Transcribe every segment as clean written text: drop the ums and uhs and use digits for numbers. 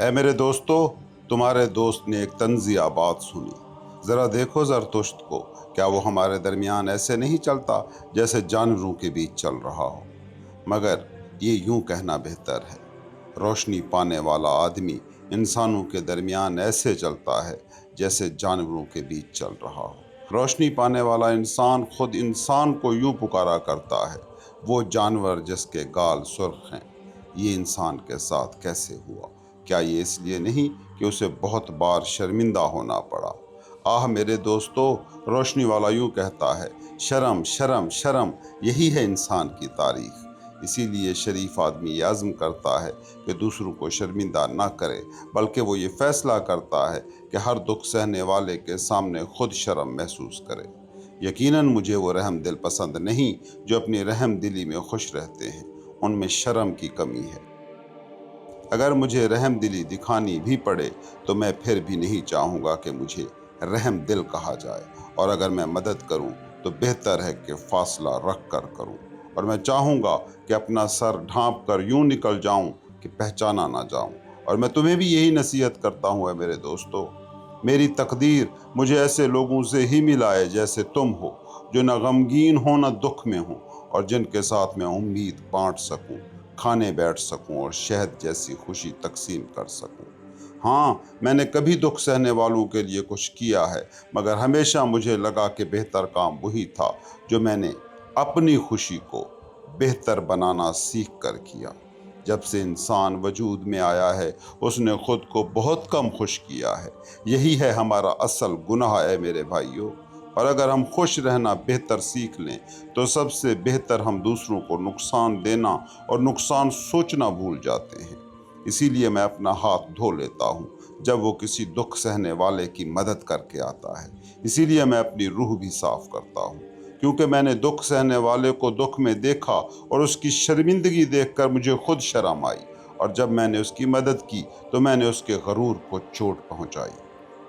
اے میرے دوستو، تمہارے دوست نے ایک طنزیہ بات سنی۔ ذرا دیکھو زرتشت کو، کیا وہ ہمارے درمیان ایسے نہیں چلتا جیسے جانوروں کے بیچ چل رہا ہو؟ مگر یہ یوں کہنا بہتر ہے، روشنی پانے والا آدمی انسانوں کے درمیان ایسے چلتا ہے جیسے جانوروں کے بیچ چل رہا ہو۔ روشنی پانے والا انسان خود انسان کو یوں پکارا کرتا ہے، وہ جانور جس کے گال سرخ ہیں، یہ انسان کے ساتھ کیسے ہوا؟ کیا یہ اس لیے نہیں کہ اسے بہت بار شرمندہ ہونا پڑا؟ آہ میرے دوستو، روشنی والا یوں کہتا ہے، شرم شرم شرم، یہی ہے انسان کی تاریخ۔ اسی لیے شریف آدمی یہ عزم کرتا ہے کہ دوسروں کو شرمندہ نہ کرے، بلکہ وہ یہ فیصلہ کرتا ہے کہ ہر دکھ سہنے والے کے سامنے خود شرم محسوس کرے۔ یقیناً مجھے وہ رحم دل پسند نہیں جو اپنی رحم دلی میں خوش رہتے ہیں، ان میں شرم کی کمی ہے۔ اگر مجھے رحم دلی دکھانی بھی پڑے تو میں پھر بھی نہیں چاہوں گا کہ مجھے رحم دل کہا جائے، اور اگر میں مدد کروں تو بہتر ہے کہ فاصلہ رکھ کر کروں، اور میں چاہوں گا کہ اپنا سر ڈھانپ کر یوں نکل جاؤں کہ پہچانا نہ جاؤں۔ اور میں تمہیں بھی یہی نصیحت کرتا ہوں اے میرے دوستو، میری تقدیر مجھے ایسے لوگوں سے ہی ملائے جیسے تم ہو، جو نہ غمگین ہوں نہ دکھ میں ہوں، اور جن کے ساتھ میں امید بانٹ سکوں، کھانے بیٹھ سکوں اور شہد جیسی خوشی تقسیم کر سکوں۔ ہاں، میں نے کبھی دکھ سہنے والوں کے لیے کچھ کیا ہے، مگر ہمیشہ مجھے لگا کہ بہتر کام وہی تھا جو میں نے اپنی خوشی کو بہتر بنانا سیکھ کر کیا۔ جب سے انسان وجود میں آیا ہے، اس نے خود کو بہت کم خوش کیا ہے۔ یہی ہے ہمارا اصل گناہ اے میرے بھائیو۔ اور اگر ہم خوش رہنا بہتر سیکھ لیں تو سب سے بہتر ہم دوسروں کو نقصان دینا اور نقصان سوچنا بھول جاتے ہیں۔ اسی لیے میں اپنا ہاتھ دھو لیتا ہوں جب وہ کسی دکھ سہنے والے کی مدد کر کے آتا ہے۔ اسی لیے میں اپنی روح بھی صاف کرتا ہوں، کیونکہ میں نے دکھ سہنے والے کو دکھ میں دیکھا اور اس کی شرمندگی دیکھ کر مجھے خود شرم آئی، اور جب میں نے اس کی مدد کی تو میں نے اس کے غرور کو چوٹ پہنچائی۔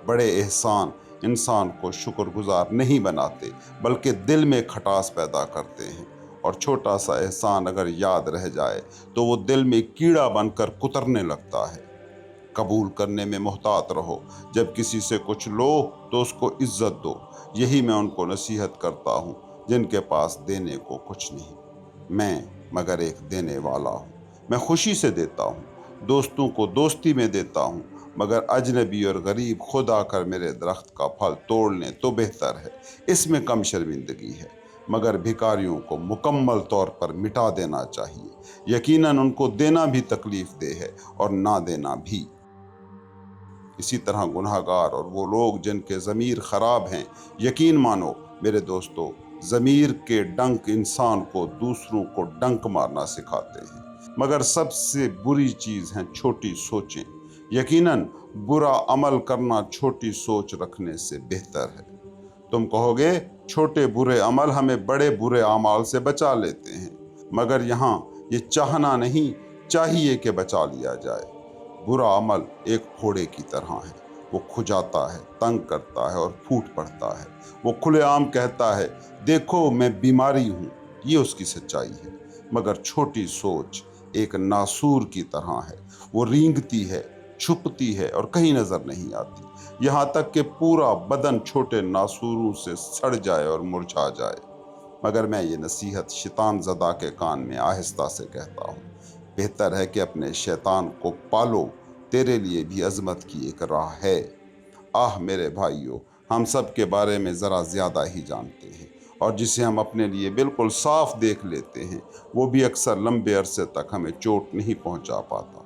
بڑے احسان انسان کو شکر گزار نہیں بناتے، بلکہ دل میں کھٹاس پیدا کرتے ہیں، اور چھوٹا سا احسان اگر یاد رہ جائے تو وہ دل میں کیڑا بن کر کترنے لگتا ہے۔ قبول کرنے میں محتاط رہو، جب کسی سے کچھ لو تو اس کو عزت دو۔ یہی میں ان کو نصیحت کرتا ہوں جن کے پاس دینے کو کچھ نہیں۔ میں مگر ایک دینے والا ہوں، میں خوشی سے دیتا ہوں، دوستوں کو دوستی میں دیتا ہوں، مگر اجنبی اور غریب خود آ کر میرے درخت کا پھل توڑ لیں تو بہتر ہے، اس میں کم شرمندگی ہے۔ مگر بھکاریوں کو مکمل طور پر مٹا دینا چاہیے، یقیناً ان کو دینا بھی تکلیف دہ ہے اور نہ دینا بھی۔ اسی طرح گناہگار اور وہ لوگ جن کے ضمیر خراب ہیں، یقین مانو میرے دوستو، ضمیر کے ڈنک انسان کو دوسروں کو ڈنک مارنا سکھاتے ہیں۔ مگر سب سے بری چیز ہیں چھوٹی سوچیں۔ یقیناً برا عمل کرنا چھوٹی سوچ رکھنے سے بہتر ہے۔ تم کہو گے چھوٹے برے عمل ہمیں بڑے برے اعمال سے بچا لیتے ہیں، مگر یہاں یہ چاہنا نہیں، چاہیے کہ بچا لیا جائے۔ برا عمل ایک پھوڑے کی طرح ہے، وہ کھجاتا ہے، تنگ کرتا ہے اور پھوٹ پڑتا ہے۔ وہ کھلے عام کہتا ہے، دیکھو میں بیماری ہوں، یہ اس کی سچائی ہے۔ مگر چھوٹی سوچ ایک ناسور کی طرح ہے، وہ رینگتی ہے، چھپتی ہے اور کہیں نظر نہیں آتی، یہاں تک کہ پورا بدن چھوٹے ناسوروں سے سڑ جائے اور مرجھا جائے۔ مگر میں یہ نصیحت شیطان زدہ کے کان میں آہستہ سے کہتا ہوں، بہتر ہے کہ اپنے شیطان کو پالو، تیرے لیے بھی عظمت کی ایک راہ ہے۔ آہ میرے بھائیو، ہم سب کے بارے میں ذرا زیادہ ہی جانتے ہیں، اور جسے ہم اپنے لیے بالکل صاف دیکھ لیتے ہیں وہ بھی اکثر لمبے عرصے تک ہمیں چوٹ نہیں پہنچا پاتا۔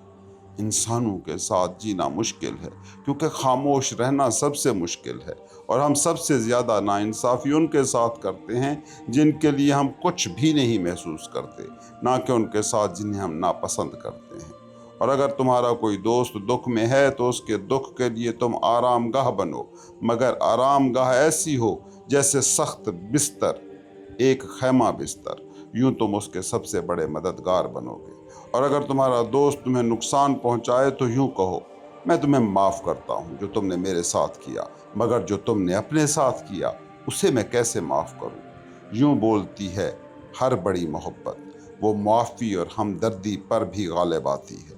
انسانوں کے ساتھ جینا مشکل ہے، کیونکہ خاموش رہنا سب سے مشکل ہے، اور ہم سب سے زیادہ ناانصافی ان کے ساتھ کرتے ہیں جن کے لیے ہم کچھ بھی نہیں محسوس کرتے، نہ کہ ان کے ساتھ جنہیں ہم ناپسند کرتے ہیں۔ اور اگر تمہارا کوئی دوست دکھ میں ہے تو اس کے دکھ کے لیے تم آرام گاہ بنو، مگر آرام گاہ ایسی ہو جیسے سخت بستر، ایک خیمہ بستر، یوں تم اس کے سب سے بڑے مددگار بنو گے۔ اور اگر تمہارا دوست تمہیں نقصان پہنچائے تو یوں کہو، میں تمہیں معاف کرتا ہوں جو تم نے میرے ساتھ کیا، مگر جو تم نے اپنے ساتھ کیا اسے میں کیسے معاف کروں؟ یوں بولتی ہے ہر بڑی محبت، وہ معافی اور ہمدردی پر بھی غالب آتی ہے۔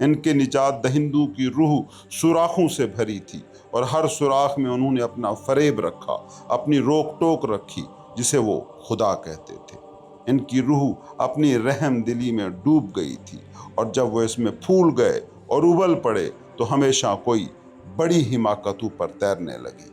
ان کے نجات دہندوں کی روح سوراخوں سے بھری تھی اور ہر سوراخ میں انہوں نے اپنا فریب رکھا، اپنی روک ٹوک رکھی جسے وہ خدا کہتے تھے۔ ان کی روح اپنی رحم دلی میں ڈوب گئی تھی، اور جب وہ اس میں پھول گئے اور ابل پڑے تو ہمیشہ کوئی بڑی حماقتوں پر تیرنے لگے۔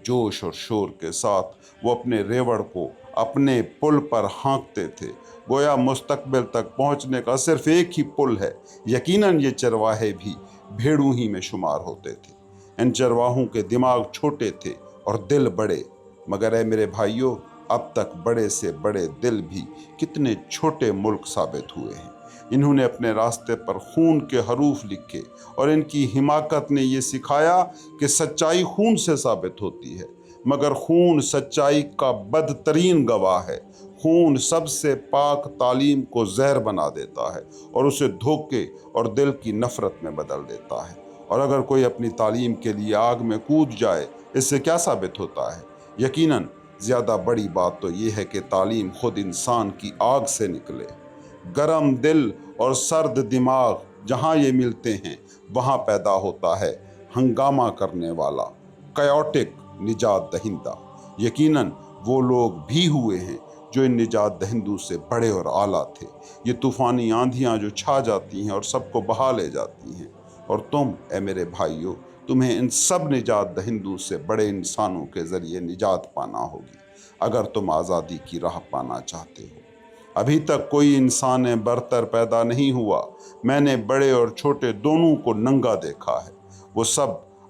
جوش اور شور کے ساتھ وہ اپنے ریوڑ کو اپنے پل پر ہانکتے تھے، گویا مستقبل تک پہنچنے کا صرف ایک ہی پل ہے۔ یقیناً یہ چرواہے بھی بھیڑوں ہی میں شمار ہوتے تھے۔ ان چرواہوں کے دماغ چھوٹے تھے اور دل بڑے، مگر اے میرے بھائیوں، اب تک بڑے سے بڑے دل بھی کتنے چھوٹے ملک ثابت ہوئے ہیں۔ انہوں نے اپنے راستے پر خون کے حروف لکھے، اور ان کی حماقت نے یہ سکھایا کہ سچائی خون سے ثابت ہوتی ہے، مگر خون سچائی کا بدترین گواہ ہے۔ خون سب سے پاک تعلیم کو زہر بنا دیتا ہے اور اسے دھوکے اور دل کی نفرت میں بدل دیتا ہے۔ اور اگر کوئی اپنی تعلیم کے لیے آگ میں کود جائے، اس سے کیا ثابت ہوتا ہے؟ یقیناً زیادہ بڑی بات تو یہ ہے کہ تعلیم خود انسان کی آگ سے نکلے۔ گرم دل اور سرد دماغ جہاں یہ ملتے ہیں، وہاں پیدا ہوتا ہے ہنگامہ کرنے والا، کیوٹک نجات دہندہ۔ یقیناً وہ لوگ بھی ہوئے ہیں جو ان نجات دہندوں سے بڑے اور اعلیٰ تھے۔ یہ طوفانی آندھیاں جو چھا جاتی ہیں اور سب کو بہا لے جاتی ہیں، اور تم اے میرے بھائیوں، تمہیں ان سب نجات دہندوں سے بڑے انسانوں کے ذریعے نجات پانا ہوگی اگر تم آزادی کی راہ پانا چاہتے ہو۔ ابھی تک کوئی انسان برتر پیدا نہیں ہوا۔ میں نے بڑے اور چھوٹے دونوں کو ننگا دیکھا ہے۔ وہ سب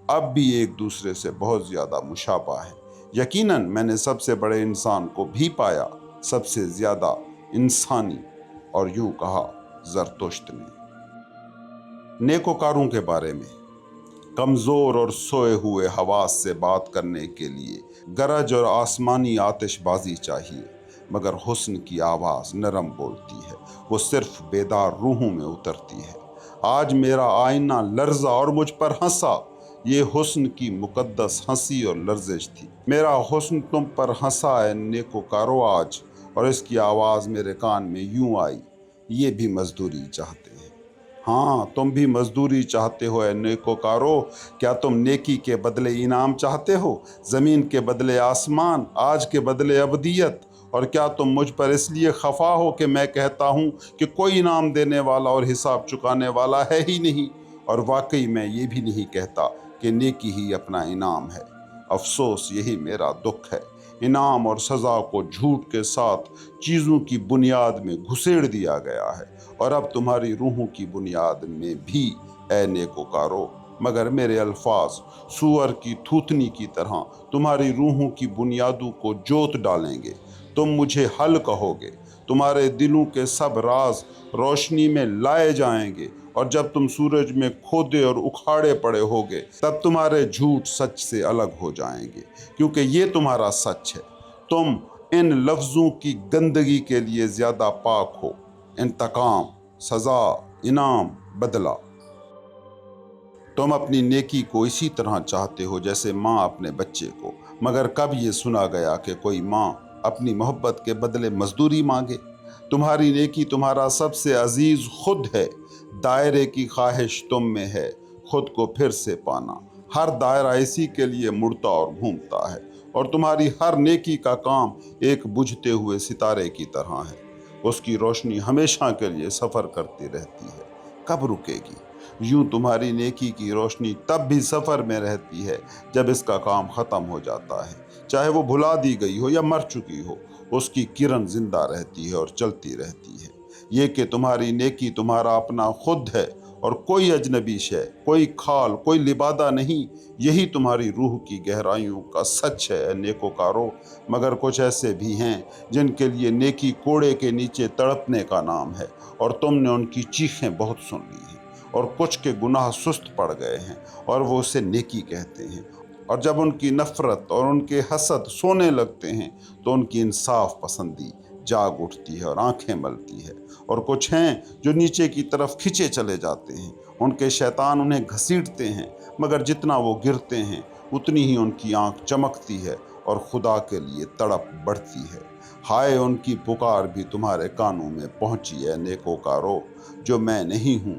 اب بھی ایک دوسرے سے بہت زیادہ مشابہ ہیں۔ یقیناً میں نے سب سے بڑے انسان کو بھی پایا، سب سے زیادہ انسانی، اور یوں کہا زرتشت نے۔ نیکوکاروں کے بارے میں: کمزور اور سوئے ہوئے حواس سے بات کرنے کے لیے گرج اور آسمانی آتش بازی چاہیے، مگر حسن کی آواز نرم بولتی ہے، وہ صرف بیدار روحوں میں اترتی ہے۔ آج میرا آئینہ لرزا اور مجھ پر ہنسا۔ یہ حسن کی مقدس ہنسی اور لرزش تھی۔ میرا حسن تم پر ہنسا اے نیکوکارو آج، اور اس کی آواز میرے کان میں یوں آئی: یہ بھی مزدوری چاہتے ہیں۔ ہاں، تم بھی مزدوری چاہتے ہو اے نیکوکارو۔ کیا تم نیکی کے بدلے انعام چاہتے ہو؟ زمین کے بدلے آسمان، آج کے بدلے ابدیت۔ اور کیا تم مجھ پر اس لیے خفا ہو کہ میں کہتا ہوں کہ کوئی انعام دینے والا اور حساب چکانے والا ہے ہی نہیں؟ اور واقعی میں یہ بھی نہیں کہتا کہ نیکی ہی اپنا انعام ہے۔ افسوس، یہی میرا دکھ ہے۔ انعام اور سزا کو جھوٹ کے ساتھ چیزوں کی بنیاد میں گھسیڑ دیا گیا ہے، اور اب تمہاری روحوں کی بنیاد میں بھی اے نیکوکارو۔ مگر میرے الفاظ سور کی تھوتنی کی طرح تمہاری روحوں کی بنیادوں کو جوت ڈالیں گے۔ تم مجھے حل کہو گے، تمہارے دلوں کے سب راز روشنی میں لائے جائیں گے، اور جب تم سورج میں کھودے اور اکھاڑے پڑے ہوگے، تب تمہارے جھوٹ سچ سے الگ ہو جائیں گے، کیونکہ یہ تمہارا سچ ہے۔ تم ان لفظوں کی گندگی کے لیے زیادہ پاک ہو۔ انتقام، سزا، انعام، بدلہ۔ تم اپنی نیکی کو اسی طرح چاہتے ہو جیسے ماں اپنے بچے کو، مگر کب یہ سنا گیا کہ کوئی ماں اپنی محبت کے بدلے مزدوری مانگے؟ تمہاری نیکی تمہارا سب سے عزیز خود ہے۔ دائرے کی خواہش تم میں ہے، خود کو پھر سے پانا۔ ہر دائرہ اسی کے لیے مڑتا اور گھومتا ہے، اور تمہاری ہر نیکی کا کام ایک بجھتے ہوئے ستارے کی طرح ہے۔ اس کی روشنی ہمیشہ کے لیے سفر کرتی رہتی ہے، کب رکے گی؟ یوں تمہاری نیکی کی روشنی تب بھی سفر میں رہتی ہے جب اس کا کام ختم ہو جاتا ہے، چاہے وہ بھلا دی گئی ہو یا مر چکی ہو، اس کی کرن زندہ رہتی ہے اور چلتی رہتی ہے۔ یہ کہ تمہاری نیکی تمہارا اپنا خود ہے، اور کوئی اجنبی شے، کوئی کھال، کوئی لبادہ نہیں، یہی تمہاری روح کی گہرائیوں کا سچ ہے اے نیکوکارو۔ مگر کچھ ایسے بھی ہیں جن کے لیے نیکی کوڑے کے نیچے تڑپنے کا نام ہے، اور تم نے ان کی چیخیں بہت سن لی ہیں۔ اور کچھ کے گناہ سست پڑ گئے ہیں، اور وہ اسے نیکی کہتے ہیں، اور جب ان کی نفرت اور ان کے حسد سونے لگتے ہیں تو ان کی انصاف پسندی جاگ اٹھتی ہے اور آنکھیں ملتی ہے۔ اور کچھ ہیں جو نیچے کی طرف کھنچے چلے جاتے ہیں، ان کے شیطان انہیں گھسیٹتے ہیں، مگر جتنا وہ گرتے ہیں اتنی ہی ان کی آنکھ چمکتی ہے اور خدا کے لیے تڑپ بڑھتی ہے۔ ہائے، ان کی پکار بھی تمہارے کانوں میں پہنچی ہے نیکوکارو۔ جو میں نہیں ہوں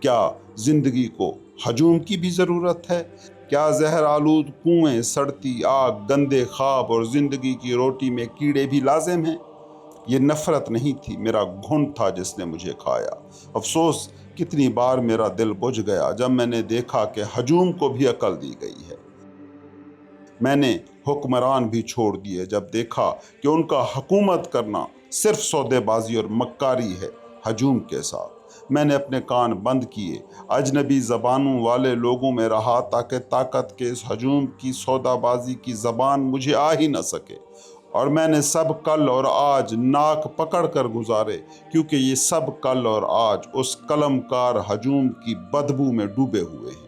کیا زندگی کو ہجوم کی بھی ضرورت ہے؟ کیا زہر آلود کنویں، سڑتی آگ، گندے خواب اور زندگی کی روٹی میں کیڑے بھی لازم ہیں؟ یہ نفرت نہیں تھی، میرا گھن تھا جس نے مجھے کھایا۔ افسوس کتنی بار میرا دل بجھ گیا جب میں نے دیکھا کہ ہجوم کو بھی عقل دی گئی ہے۔ میں نے حکمران بھی چھوڑ دیے جب دیکھا کہ ان کا حکومت کرنا صرف سودے بازی اور مکاری ہے ہجوم کے ساتھ۔ میں نے اپنے کان بند کیے، اجنبی زبانوں والے لوگوں میں رہا تاکہ طاقت کے اس ہجوم کی سودا بازی کی زبان مجھے آ ہی نہ سکے۔ اور میں نے سب کل اور آج ناک پکڑ کر گزارے، کیونکہ یہ سب کل اور آج اس قلم کار ہجوم کی بدبو میں ڈوبے ہوئے ہیں۔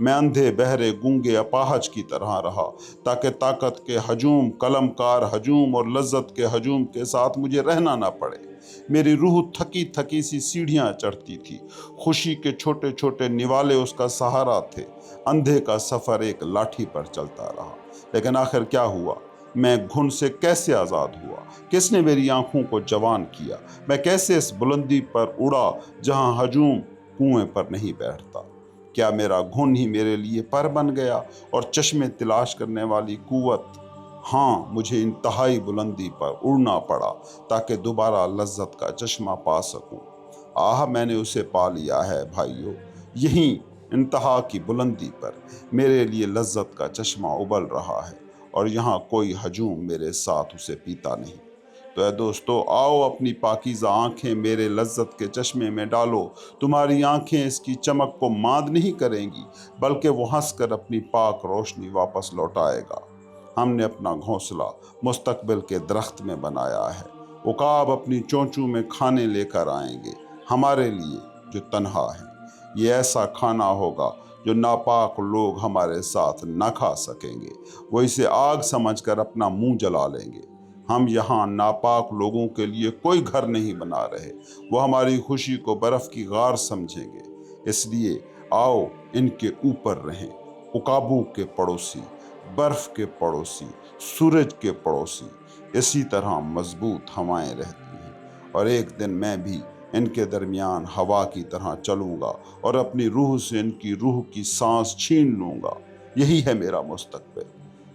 میں اندھے بہرے گونگے اپاہج کی طرح رہا تاکہ طاقت کے ہجوم، قلم کار ہجوم اور لذت کے ہجوم کے ساتھ مجھے رہنا نہ پڑے۔ میری روح تھکی تھکی سی سیڑھیاں چڑھتی تھی، خوشی کے چھوٹے چھوٹے نوالے اس کا سہارا تھے۔ اندھے کا سفر ایک لاٹھی پر چلتا رہا، لیکن آخر کیا ہوا؟ میں گھن سے کیسے آزاد ہوا؟ کس نے میری آنکھوں کو جوان کیا؟ میں کیسے اس بلندی پر اڑا جہاں ہجوم کنویں پر نہیں بیٹھتا؟ کیا میرا گھن ہی میرے لیے پر بن گیا اور چشمے تلاش کرنے والی قوت؟ ہاں، مجھے انتہائی بلندی پر اڑنا پڑا تاکہ دوبارہ لذت کا چشمہ پا سکوں۔ میں نے اسے پا لیا ہے بھائیو، یہیں انتہا کی بلندی پر میرے لیے لذت کا چشمہ ابل رہا ہے، اور یہاں کوئی ہجوم میرے ساتھ اسے پیتا نہیں۔ تو اے دوستو، آؤ اپنی پاکیزہ آنکھیں میرے لذت کے چشمے میں ڈالو۔ تمہاری آنکھیں اس کی چمک کو ماند نہیں کریں گی، بلکہ وہ ہنس کر اپنی پاک روشنی واپس لوٹائے گا۔ ہم نے اپنا گھونسلہ مستقبل کے درخت میں بنایا ہے۔ عقاب اپنی چونچوں میں کھانے لے کر آئیں گے ہمارے لیے جو تنہا ہیں۔ یہ ایسا کھانا ہوگا جو ناپاک لوگ ہمارے ساتھ نہ کھا سکیں گے۔ وہ اسے آگ سمجھ کر اپنا منہ جلا لیں گے۔ ہم یہاں ناپاک لوگوں کے لیے کوئی گھر نہیں بنا رہے، وہ ہماری خوشی کو برف کی غار سمجھیں گے۔ اس لیے آؤ ان کے اوپر رہیں، عقابوں کے پڑوسی، برف کے پڑوسی، سورج کے پڑوسی۔ اسی طرح مضبوط ہوائیں رہتی ہیں، اور ایک دن میں بھی ان کے درمیان ہوا کی طرح چلوں گا اور اپنی روح سے ان کی روح کی سانس چھین لوں گا۔ یہی ہے میرا مستقبل۔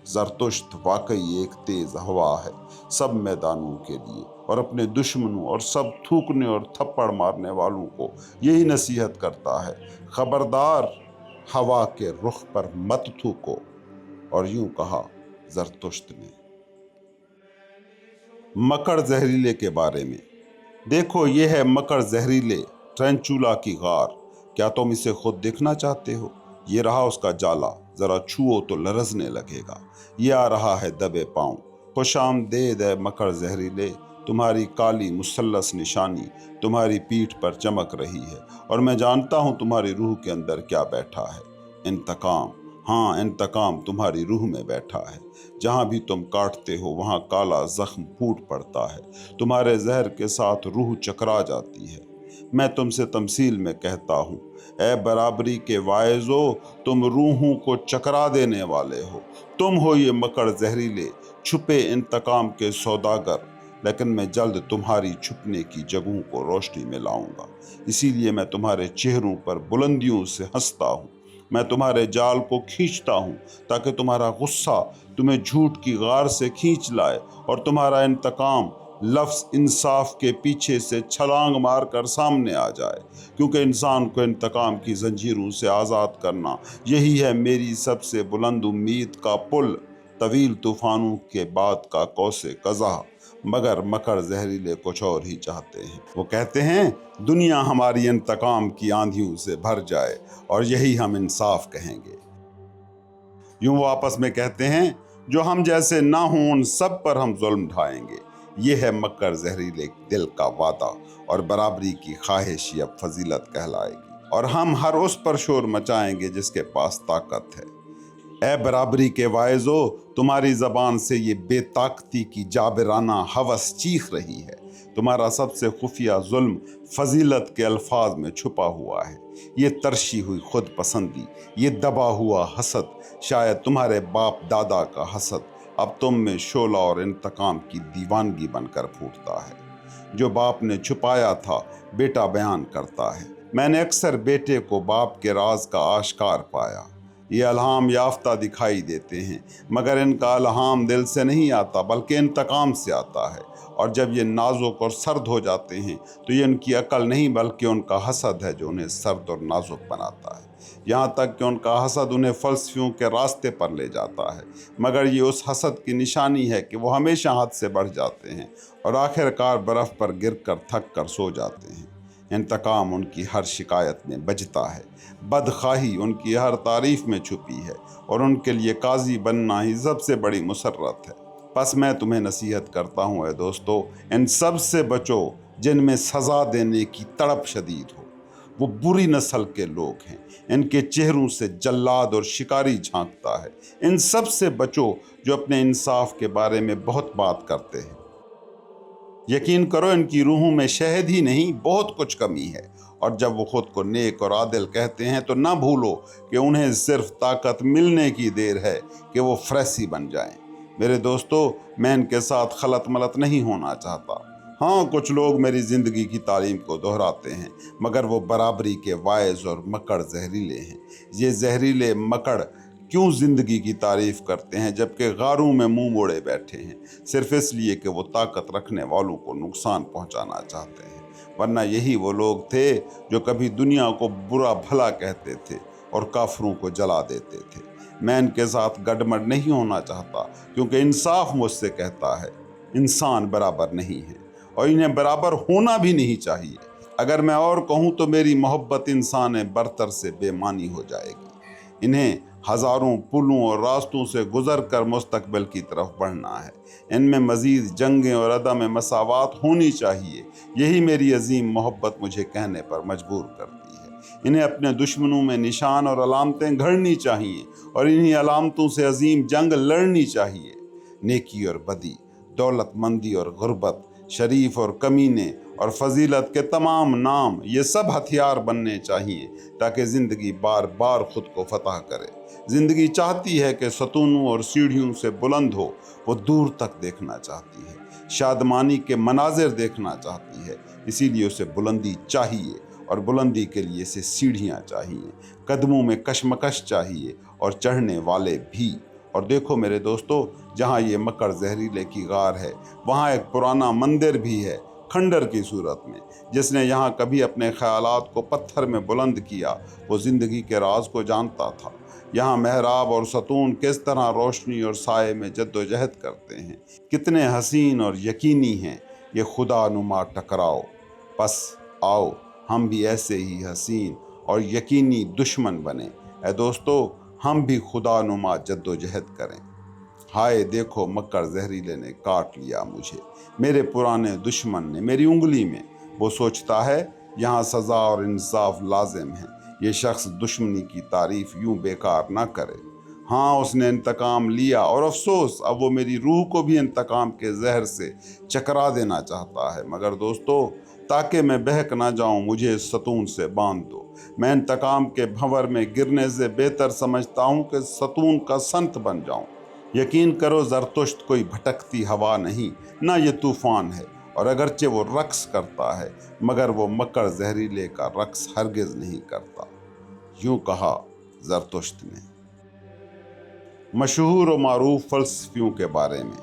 زرتشت واقعی ایک تیز ہوا ہے سب میدانوں کے لیے، اور اپنے دشمنوں اور سب تھوکنے اور تھپڑ مارنے والوں کو یہی نصیحت کرتا ہے، خبردار، ہوا کے رخ پر مت تھوکو۔ اور یوں کہا زرتشت نے۔ مکڑ زہریلے کے بارے میں۔ دیکھو، یہ ہے مکڑ زہریلے ٹرینچولا کی غار۔ کیا تم اسے خود دیکھنا چاہتے ہو؟ یہ رہا اس کا جالا، ذرا چھوؤ تو لرزنے لگے گا۔ یہ آ رہا ہے دبے پاؤں۔ خوش آمدید اے مکڑ زہریلے، تمہاری کالی مثلث نشانی تمہاری پیٹھ پر چمک رہی ہے، اور میں جانتا ہوں تمہاری روح کے اندر کیا بیٹھا ہے۔ انتقام، ہاں انتقام تمہاری روح میں بیٹھا ہے۔ جہاں بھی تم کاٹتے ہو وہاں کالا زخم پھوٹ پڑتا ہے، تمہارے زہر کے ساتھ روح چکرا جاتی ہے۔ میں تم سے تمثیل میں کہتا ہوں، اے برابری کے واعظو، تم روحوں کو چکرا دینے والے ہو۔ تم ہو یہ مکڑ زہریلے، چھپے انتقام کے سوداگر۔ لیکن میں جلد تمہاری چھپنے کی جگہوں کو روشنی میں لاؤں گا۔ اسی لیے میں تمہارے چہروں پر بلندیوں سے ہنستا ہوں۔ میں تمہارے جال کو کھینچتا ہوں تاکہ تمہارا غصہ تمہیں جھوٹ کی غار سے کھینچ لائے، اور تمہارا انتقام لفظ انصاف کے پیچھے سے چھلانگ مار کر سامنے آ جائے، کیونکہ انسان کو انتقام کی زنجیروں سے آزاد کرنا یہی ہے میری سب سے بلند امید کا پل۔ طویل طوفانوں کے بعد کا قوس قزح، مگر مکر زہریلے کچھ اور ہی چاہتے ہیں۔ وہ کہتے ہیں دنیا ہماری انتقام کی آندھیوں سے بھر جائے، اور یہی ہم انصاف کہیں گے۔ یوں وہ آپس میں کہتے ہیں جو ہم جیسے نہ ہوں ان سب پر ہم ظلم ڈھائیں گے۔ یہ ہے مکر زہریلے دل کا وعدہ، اور برابری کی خواہش اب فضیلت کہلائے گی، اور ہم ہر اس پر شور مچائیں گے جس کے پاس طاقت ہے۔ اے برابری کے واعظو، تمہاری زبان سے یہ بے طاقتی کی جابرانہ ہوس چیخ رہی ہے۔ تمہارا سب سے خفیہ ظلم فضیلت کے الفاظ میں چھپا ہوا ہے۔ یہ ترشی ہوئی خود پسندی، یہ دبا ہوا حسد، شاید تمہارے باپ دادا کا حسد، اب تم میں شعلہ اور انتقام کی دیوانگی بن کر پھوٹتا ہے۔ جو باپ نے چھپایا تھا بیٹا بیان کرتا ہے۔ میں نے اکثر بیٹے کو باپ کے راز کا آشکار پایا۔ یہ الہام یافتہ دکھائی دیتے ہیں، مگر ان کا الہام دل سے نہیں آتا بلکہ انتقام سے آتا ہے، اور جب یہ نازک اور سرد ہو جاتے ہیں تو یہ ان کی عقل نہیں بلکہ ان کا حسد ہے جو انہیں سرد اور نازک بناتا ہے، یہاں تک کہ ان کا حسد انہیں فلسفیوں کے راستے پر لے جاتا ہے، مگر یہ اس حسد کی نشانی ہے کہ وہ ہمیشہ حد سے بڑھ جاتے ہیں اور آخر کار برف پر گر کر تھک کر سو جاتے ہیں۔ انتقام ان کی ہر شکایت میں بجتا ہے، بدخواہی ان کی ہر تعریف میں چھپی ہے، اور ان کے لیے قاضی بننا ہی سب سے بڑی مسرت ہے۔ پس میں تمہیں نصیحت کرتا ہوں اے دوستو، ان سب سے بچو جن میں سزا دینے کی تڑپ شدید ہو۔ وہ بری نسل کے لوگ ہیں، ان کے چہروں سے جلاد اور شکاری جھانکتا ہے۔ ان سب سے بچو جو اپنے انصاف کے بارے میں بہت بات کرتے ہیں۔ یقین کرو ان کی روحوں میں شہد ہی نہیں بہت کچھ کمی ہے، اور جب وہ خود کو نیک اور عادل کہتے ہیں تو نہ بھولو کہ انہیں صرف طاقت ملنے کی دیر ہے کہ وہ فریسی بن جائیں۔ میرے دوستو، میں ان کے ساتھ خلط ملط نہیں ہونا چاہتا۔ ہاں، کچھ لوگ میری زندگی کی تعلیم کو دہراتے ہیں، مگر وہ برابری کے واعظ اور مکڑ زہریلے ہیں۔ یہ زہریلے مکڑ کیوں زندگی کی تعریف کرتے ہیں جبکہ غاروں میں منہ موڑے بیٹھے ہیں، صرف اس لیے کہ وہ طاقت رکھنے والوں کو نقصان پہنچانا چاہتے ہیں؟ ورنہ یہی وہ لوگ تھے جو کبھی دنیا کو برا بھلا کہتے تھے اور کافروں کو جلا دیتے تھے۔ میں ان کے ساتھ گڈمڈ نہیں ہونا چاہتا، کیونکہ انصاف مجھ سے کہتا ہے انسان برابر نہیں ہے، اور انہیں برابر ہونا بھی نہیں چاہیے۔ اگر میں اور کہوں تو میری محبت انسان برتر سے بے معنی ہو جائے گی۔ انہیں ہزاروں پلوں اور راستوں سے گزر کر مستقبل کی طرف بڑھنا ہے۔ ان میں مزید جنگیں اور عدم مساوات ہونی چاہیے۔ یہی میری عظیم محبت مجھے کہنے پر مجبور کرتی ہے۔ انہیں اپنے دشمنوں میں نشان اور علامتیں گھڑنی چاہیے، اور انہی علامتوں سے عظیم جنگ لڑنی چاہیے۔ نیکی اور بدی، دولت مندی اور غربت، شریف اور کمینے اور فضیلت کے تمام نام، یہ سب ہتھیار بننے چاہیے تاکہ زندگی بار بار خود کو فتح کرے۔ زندگی چاہتی ہے کہ ستونوں اور سیڑھیوں سے بلند ہو، وہ دور تک دیکھنا چاہتی ہے، شادمانی کے مناظر دیکھنا چاہتی ہے، اسی لیے اسے بلندی چاہیے، اور بلندی کے لیے اسے سیڑھیاں چاہیے، قدموں میں کشمکش چاہیے اور چڑھنے والے بھی۔ اور دیکھو میرے دوستو، جہاں یہ مکڑ زہریلے کی غار ہے وہاں ایک پرانا مندر بھی ہے، کھنڈر کی صورت میں۔ جس نے یہاں کبھی اپنے خیالات کو پتھر میں بلند کیا وہ زندگی کے راز کو جانتا تھا۔ یہاں محراب اور ستون کس طرح روشنی اور سائے میں جد و جہد کرتے ہیں، کتنے حسین اور یقینی ہیں یہ خدا نما ٹکراؤ۔ پس آؤ ہم بھی ایسے ہی حسین اور یقینی دشمن بنیں۔ اے دوستو، ہم بھی خدا نما جد و جہد کریں۔ ہائے دیکھو، مکر زہریلے نے کاٹ لیا مجھے، میرے پرانے دشمن نے میری انگلی میں۔ وہ سوچتا ہے یہاں سزا اور انصاف لازم ہے، یہ شخص دشمنی کی تعریف یوں بیکار نہ کرے۔ ہاں، اس نے انتقام لیا، اور افسوس اب وہ میری روح کو بھی انتقام کے زہر سے چکرا دینا چاہتا ہے۔ مگر دوستو، تاکہ میں بہک نہ جاؤں مجھے اس ستون سے باندھ دو۔ میں انتقام کے بھنور میں گرنے سے بہتر سمجھتا ہوں کہ ستون کا سنت بن جاؤں۔ یقین کرو، زرتشت کوئی بھٹکتی ہوا نہیں، نہ یہ طوفان ہے، اور اگرچہ وہ رقص کرتا ہے مگر وہ مکر زہریلے کا رقص ہرگز نہیں کرتا۔ یوں کہا زرتشت نے۔ مشہور و معروف فلسفیوں کے بارے میں۔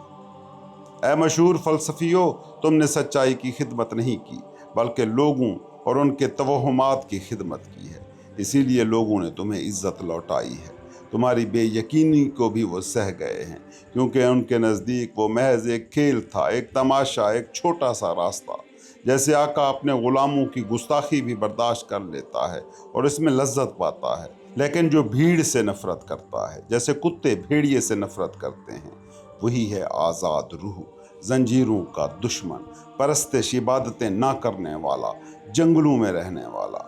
اے مشہور فلسفیوں، تم نے سچائی کی خدمت نہیں کی بلکہ لوگوں اور ان کے توہمات کی خدمت کی ہے، اسی لیے لوگوں نے تمہیں عزت لوٹائی ہے۔ تمہاری بے یقینی کو بھی وہ سہ گئے ہیں، کیونکہ ان کے نزدیک وہ محض ایک کھیل تھا، ایک تماشا، ایک چھوٹا سا راستہ۔ جیسے آقا اپنے غلاموں کی گستاخی بھی برداشت کر لیتا ہے اور اس میں لذت پاتا ہے، لیکن جو بھیڑ سے نفرت کرتا ہے، جیسے کتے بھیڑیے سے نفرت کرتے ہیں، وہی ہے آزاد روح، زنجیروں کا دشمن، پرستش عبادتیں نہ کرنے والا، جنگلوں میں رہنے والا۔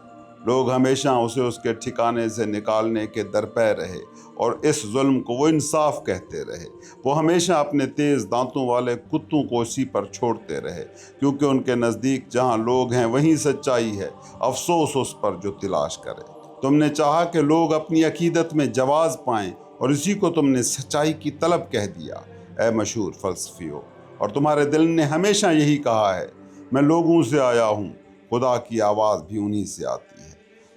لوگ ہمیشہ اسے اس کے ٹھکانے سے نکالنے کے درپے رہے، اور اس ظلم کو وہ انصاف کہتے رہے۔ وہ ہمیشہ اپنے تیز دانتوں والے کتوں کو اسی پر چھوڑتے رہے، کیونکہ ان کے نزدیک جہاں لوگ ہیں وہیں سچائی ہے، افسوس اس پر جو تلاش کرے۔ تم نے چاہا کہ لوگ اپنی عقیدت میں جواز پائیں، اور اسی کو تم نے سچائی کی طلب کہہ دیا۔ اے مشہور فلسفیوں، اور تمہارے دل نے ہمیشہ یہی کہا ہے، میں لوگوں سے آیا ہوں، خدا کی آواز بھی انہی سے آتی ہے۔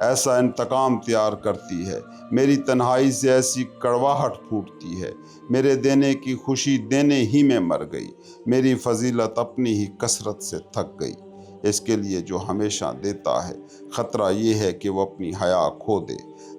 ایسا انتقام تیار کرتی ہے، میری تنہائی سے ایسی کڑواہٹ پھوٹتی ہے، میرے دینے کی خوشی دینے ہی میں مر گئی، میری فضیلت اپنی ہی کثرت سے تھک گئی۔ اس کے لیے جو ہمیشہ دیتا ہے، خطرہ یہ ہے کہ وہ اپنی حیا کھو دے۔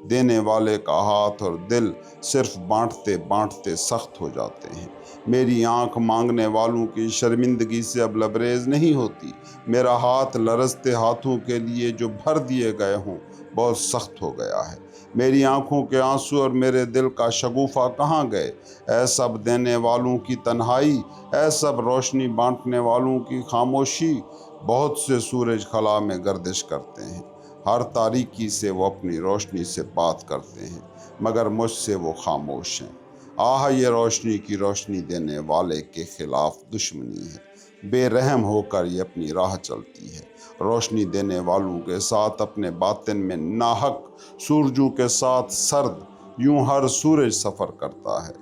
دینے والے کا ہاتھ اور دل صرف بانٹتے بانٹتے سخت ہو جاتے ہیں۔ میری آنکھ مانگنے والوں کی شرمندگی سے اب لبریز نہیں ہوتی۔ میرا ہاتھ لرزتے ہاتھوں کے لیے جو بھر دیے گئے ہوں بہت سخت ہو گیا ہے۔ میری آنکھوں کے آنسو اور میرے دل کا شگوفہ کہاں گئے؟ اے سب دینے والوں کی تنہائی، اے سب روشنی بانٹنے والوں کی خاموشی۔ بہت سے سورج خلا میں گردش کرتے ہیں، ہر تاریکی سے وہ اپنی روشنی سے بات کرتے ہیں، مگر مجھ سے وہ خاموش ہیں۔ آہ، یہ روشنی کی روشنی دینے والے کے خلاف دشمنی ہے، بے رحم ہو کر یہ اپنی راہ چلتی ہے۔ روشنی دینے والوں کے ساتھ اپنے باطن میں ناحق، سورجوں کے ساتھ سرد، یوں ہر سورج سفر کرتا ہے۔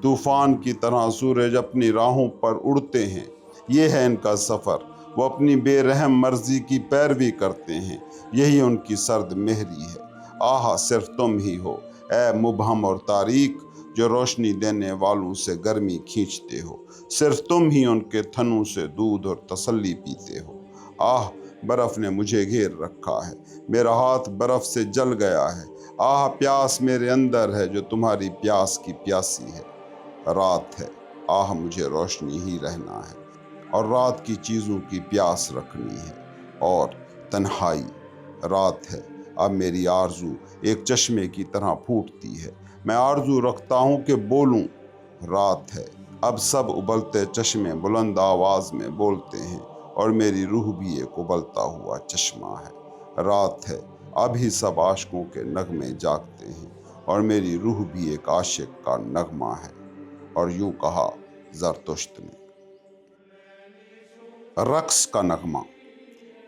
طوفان کی طرح سورج اپنی راہوں پر اڑتے ہیں، یہ ہے ان کا سفر۔ وہ اپنی بے رحم مرضی کی پیروی کرتے ہیں، یہی ان کی سرد مہری ہے۔ آہا، صرف تم ہی ہو، اے مبہم اور تاریک، جو روشنی دینے والوں سے گرمی کھینچتے ہو۔ صرف تم ہی ان کے تھنوں سے دودھ اور تسلی پیتے ہو۔ آہ، برف نے مجھے گھیر رکھا ہے، میرا ہاتھ برف سے جل گیا ہے۔ آہ، پیاس میرے اندر ہے جو تمہاری پیاس کی پیاسی ہے۔ رات ہے، آہ مجھے روشنی ہی رہنا ہے، اور رات کی چیزوں کی پیاس رکھنی ہے، اور تنہائی۔ رات ہے، اب میری آرزو ایک چشمے کی طرح پھوٹتی ہے، میں آرزو رکھتا ہوں کہ بولوں۔ رات ہے، اب سب ابلتے چشمے بلند آواز میں بولتے ہیں، اور میری روح بھی ایک ابلتا ہوا چشمہ ہے۔ رات ہے، اب ہی سب عاشقوں کے نغمے جاگتے ہیں، اور میری روح بھی ایک عاشق کا نغمہ ہے۔ اور یوں کہا زرتشت نے۔ رقص کا نغمہ۔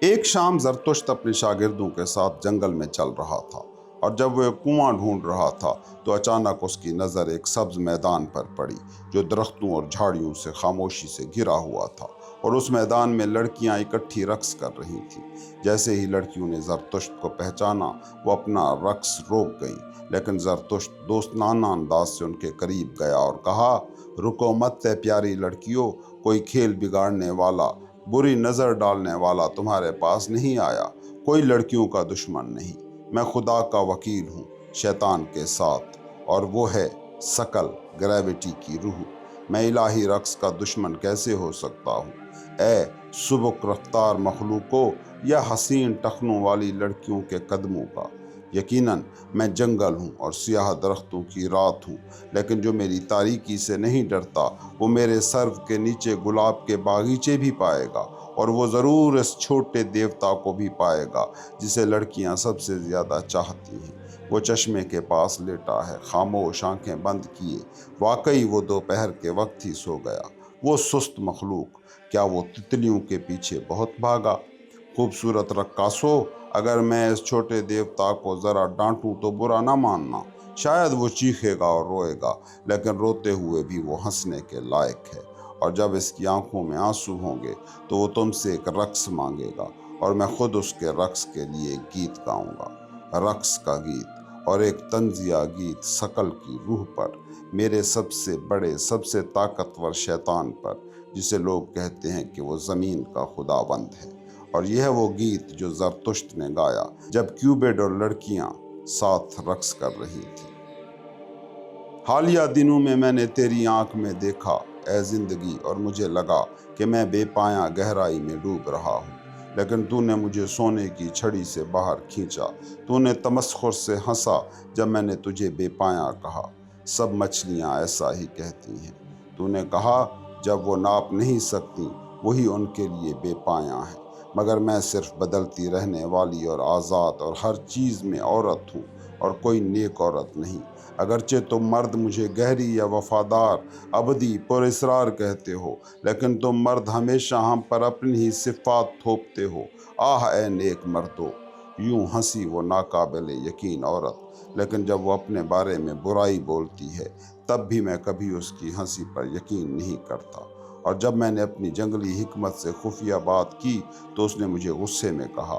ایک شام زرتشت اپنے شاگردوں کے ساتھ جنگل میں چل رہا تھا، اور جب وہ ایک کنواں ڈھونڈ رہا تھا تو اچانک اس کی نظر ایک سبز میدان پر پڑی جو درختوں اور جھاڑیوں سے خاموشی سے گھرا ہوا تھا، اور اس میدان میں لڑکیاں اکٹھی رقص کر رہی تھیں۔ جیسے ہی لڑکیوں نے زرتشت کو پہچانا، وہ اپنا رقص روک گئیں، لیکن زرتشت دوستانہ انداز سے ان کے قریب گیا اور کہا، رکو مت اے پیاری لڑکیوں، کوئی کھیل بگاڑنے والا، بری نظر ڈالنے والا تمہارے پاس نہیں آیا، کوئی لڑکیوں کا دشمن نہیں، میں خدا کا وکیل ہوں شیطان کے ساتھ، اور وہ ہے ثقل، گریوٹی کی روح۔ میں الہی رقص کا دشمن کیسے ہو سکتا ہوں؟ اے سبک رفتار مخلوقوں، یا حسین ٹخنوں والی لڑکیوں کے قدموں کا۔ یقیناً میں جنگل ہوں اور سیاہ درختوں کی رات ہوں، لیکن جو میری تاریکی سے نہیں ڈرتا وہ میرے سر کے نیچے گلاب کے باغیچے بھی پائے گا، اور وہ ضرور اس چھوٹے دیوتا کو بھی پائے گا جسے لڑکیاں سب سے زیادہ چاہتی ہیں۔ وہ چشمے کے پاس لیٹا ہے، خاموش، آنکھیں بند کیے۔ واقعی وہ دوپہر کے وقت ہی سو گیا۔ وہ سست مخلوق، کیا وہ تتلیوں کے پیچھے بہت بھاگا؟ خوبصورت رقاصو، اگر میں اس چھوٹے دیوتا کو ذرا ڈانٹوں تو برا نہ ماننا، شاید وہ چیخے گا اور روئے گا، لیکن روتے ہوئے بھی وہ ہنسنے کے لائق ہے۔ اور جب اس کی آنکھوں میں آنسو ہوں گے تو وہ تم سے ایک رقص مانگے گا، اور میں خود اس کے رقص کے لیے ایک گیت گاؤں گا، رقص کا گیت، اور ایک طنزیہ گیت ثقل کی روح پر، میرے سب سے بڑے، سب سے طاقتور شیطان پر، جسے لوگ کہتے ہیں کہ وہ زمین کا خداوند ہے۔ اور یہ ہے وہ گیت جو زرتشت نے گایا جب کیوبڈ اور لڑکیاں ساتھ رقص کر رہی تھی۔ حالیہ دنوں میں نے تیری آنکھ میں دیکھا اے زندگی، اور مجھے لگا کہ میں بے پایاں گہرائی میں ڈوب رہا ہوں، لیکن تو نے مجھے سونے کی چھڑی سے باہر کھینچا۔ تو نے تمسخر سے ہنسا جب میں نے تجھے بے پایاں کہا۔ سب مچھلیاں ایسا ہی کہتی ہیں۔ تو نے کہا، جب وہ ناپ نہیں سکتی وہی ان کے لیے بے پایاں ہے، مگر میں صرف بدلتی رہنے والی اور آزاد اور ہر چیز میں عورت ہوں، اور کوئی نیک عورت نہیں۔ اگرچہ تم مرد مجھے گہری یا وفادار، ابدی، پر اسرار کہتے ہو، لیکن تم مرد ہمیشہ ہم پر اپنی ہی صفات تھوپتے ہو۔ آہ اے نیک مردو! یوں ہنسی وہ ناقابل یقین عورت، لیکن جب وہ اپنے بارے میں برائی بولتی ہے تب بھی میں کبھی اس کی ہنسی پر یقین نہیں کرتا۔ اور جب میں نے اپنی جنگلی حکمت سے خفیہ بات کی تو اس نے مجھے غصے میں کہا،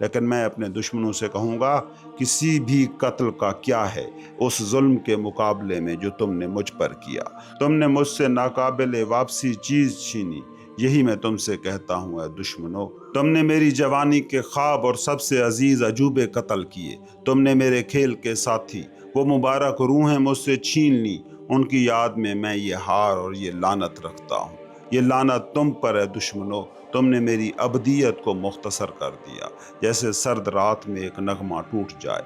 لیکن میں اپنے دشمنوں سے کہوں گا کسی بھی قتل کا کیا ہے اس ظلم کے مقابلے میں جو تم نے مجھ پر کیا۔ تم نے مجھ سے ناقابل واپسی چیز چھینی، یہی میں تم سے کہتا ہوں اے دشمنو۔ تم نے میری جوانی کے خواب اور سب سے عزیز عجوبے قتل کیے۔ تم نے میرے کھیل کے ساتھی وہ مبارک روحیں مجھ سے چھین لی، ان کی یاد میں یہ ہار اور یہ لعنت رکھتا ہوں۔ یہ لعنت تم پر ہے دشمنو، تم نے میری ابدیت کو مختصر کر دیا، جیسے سرد رات میں ایک نغمہ ٹوٹ جائے۔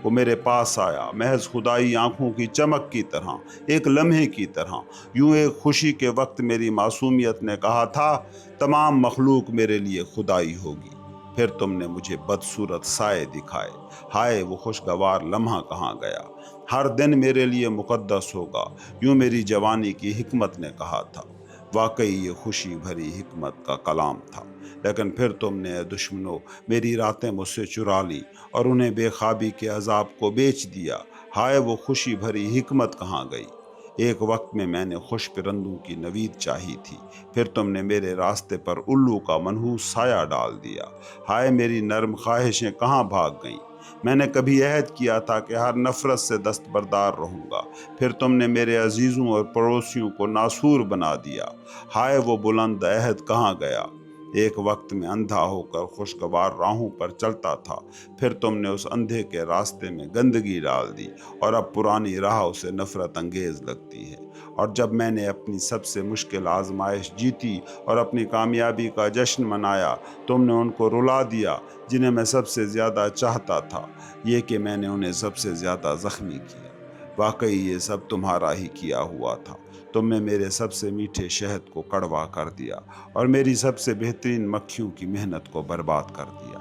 وہ میرے پاس آیا محض خدائی آنکھوں کی چمک کی طرح، ایک لمحے کی طرح، یوں ایک خوشی کے وقت میری معصومیت نے کہا تھا تمام مخلوق میرے لیے خدائی ہوگی۔ پھر تم نے مجھے بدصورت سائے دکھائے، ہائے وہ خوشگوار لمحہ کہاں گیا۔ ہر دن میرے لیے مقدس ہوگا، یوں میری جوانی کی حکمت نے کہا تھا۔ واقعی یہ خوشی بھری حکمت کا کلام تھا، لیکن پھر تم نے اے دشمنو میری راتیں مجھ سے چرا لی اور انہیں بے خوابی کے عذاب کو بیچ دیا۔ ہائے وہ خوشی بھری حکمت کہاں گئی۔ ایک وقت میں نے خوش پرندوں کی نوید چاہی تھی، پھر تم نے میرے راستے پر الو کا منحوس سایہ ڈال دیا۔ ہائے میری نرم خواہشیں کہاں بھاگ گئیں۔ میں نے کبھی عہد کیا تھا کہ ہر نفرت سے دستبردار رہوں گا، پھر تم نے میرے عزیزوں اور پڑوسیوں کو ناسور بنا دیا۔ ہائے وہ بلند عہد کہاں گیا۔ ایک وقت میں اندھا ہو کر خوشگوار راہوں پر چلتا تھا، پھر تم نے اس اندھے کے راستے میں گندگی ڈال دی اور اب پرانی راہ اسے نفرت انگیز لگتی ہے۔ اور جب میں نے اپنی سب سے مشکل آزمائش جیتی اور اپنی کامیابی کا جشن منایا، تم نے ان کو رلا دیا جنہیں میں سب سے زیادہ چاہتا تھا، یہ کہ میں نے انہیں سب سے زیادہ زخمی کیا۔ واقعی یہ سب تمہارا ہی کیا ہوا تھا۔ تم نے میرے سب سے میٹھے شہد کو کڑوا کر دیا اور میری سب سے بہترین مکھیوں کی محنت کو برباد کر دیا۔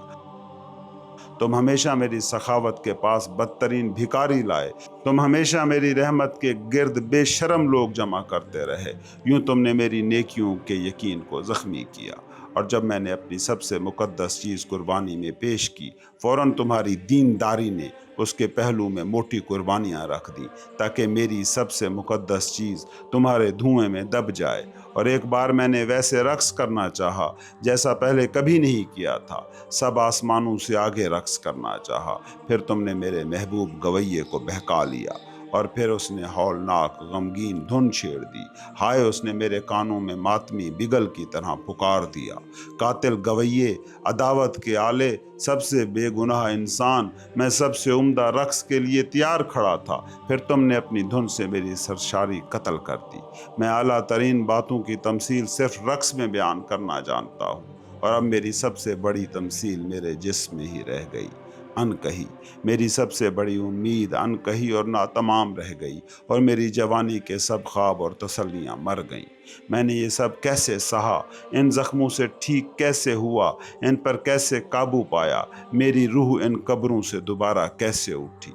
تم ہمیشہ میری سخاوت کے پاس بدترین بھکاری لائے، تم ہمیشہ میری رحمت کے گرد بے شرم لوگ جمع کرتے رہے، یوں تم نے میری نیکیوں کے یقین کو زخمی کیا۔ اور جب میں نے اپنی سب سے مقدس چیز قربانی میں پیش کی، فوراً تمہاری دینداری نے اس کے پہلو میں موٹی قربانیاں رکھ دیں تاکہ میری سب سے مقدس چیز تمہارے دھوئیں میں دب جائے۔ اور ایک بار میں نے ویسے رقص کرنا چاہا جیسا پہلے کبھی نہیں کیا تھا، سب آسمانوں سے آگے رقص کرنا چاہا، پھر تم نے میرے محبوب گویے کو بہکا لیا اور پھر اس نے ہولناک غمگین دھن چھیڑ دی۔ ہائے اس نے میرے کانوں میں ماتمی بگل کی طرح پکار دیا، قاتل گویے، عداوت کے آلے، سب سے بے گناہ انسان، میں سب سے عمدہ رقص کے لیے تیار کھڑا تھا، پھر تم نے اپنی دھن سے میری سرشاری قتل کر دی۔ میں اعلیٰ ترین باتوں کی تمثیل صرف رقص میں بیان کرنا جانتا ہوں، اور اب میری سب سے بڑی تمثیل میرے جسم میں ہی رہ گئی، ان کہی۔ میری سب سے بڑی امید ان کہی اور ناتمام رہ گئی، اور میری جوانی کے سب خواب اور تسلیاں مر گئیں۔ میں نے یہ سب کیسے سہا، ان زخموں سے ٹھیک کیسے ہوا، ان پر کیسے قابو پایا، میری روح ان قبروں سے دوبارہ کیسے اٹھی۔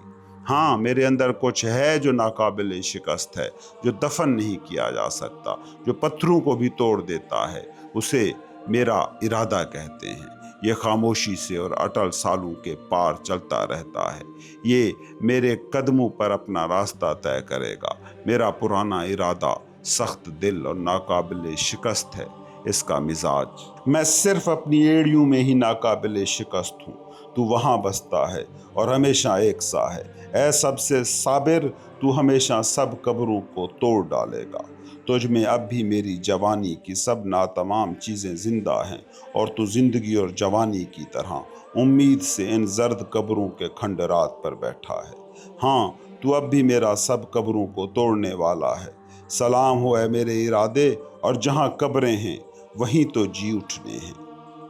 ہاں میرے اندر کچھ ہے جو ناقابل شکست ہے، جو دفن نہیں کیا جا سکتا، جو پتھروں کو بھی توڑ دیتا ہے، اسے میرا ارادہ کہتے ہیں۔ یہ خاموشی سے اور اٹل سالوں کے پار چلتا رہتا ہے، یہ میرے قدموں پر اپنا راستہ طے کرے گا۔ میرا پرانا ارادہ سخت دل اور ناقابل شکست ہے، اس کا مزاج۔ میں صرف اپنی ایڑیوں میں ہی ناقابل شکست ہوں، تو وہاں بستا ہے اور ہمیشہ ایک سا ہے۔ اے سب سے صابر، تو ہمیشہ سب قبروں کو توڑ ڈالے گا۔ تجھ میں اب بھی میری جوانی کی سب ناتمام چیزیں زندہ ہیں، اور تو زندگی اور جوانی کی طرح امید سے ان زرد قبروں کے کھنڈرات پر بیٹھا ہے۔ ہاں تو اب بھی میرا سب قبروں کو توڑنے والا ہے۔ سلام ہو اے میرے ارادے، اور جہاں قبریں ہیں وہیں تو جی اٹھنے ہیں۔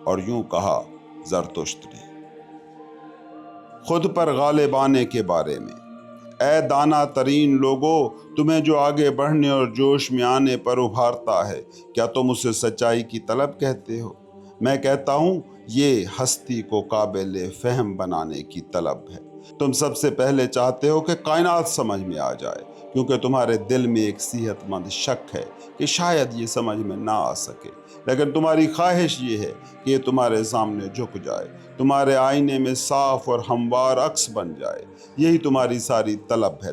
اور یوں کہا زرتشت نے خود پر غالب آنے کے بارے میں: اے دانا ترین لوگو، تمہیں جو آگے بڑھنے اور جوش میں آنے پر ابھارتا ہے، کیا تم اسے سچائی کی طلب کہتے ہو؟ میں کہتا ہوں یہ ہستی کو قابل فہم بنانے کی طلب ہے۔ تم سب سے پہلے چاہتے ہو کہ کائنات سمجھ میں آ جائے، کیونکہ تمہارے دل میں ایک صحت مند شک ہے کہ شاید یہ سمجھ میں نہ آ سکے، لیکن تمہاری خواہش یہ ہے کہ یہ تمہارے سامنے جھک جائے، تمہارے آئینے میں صاف اور ہموار عکس بن جائے۔ یہی تمہاری ساری طلب ہے،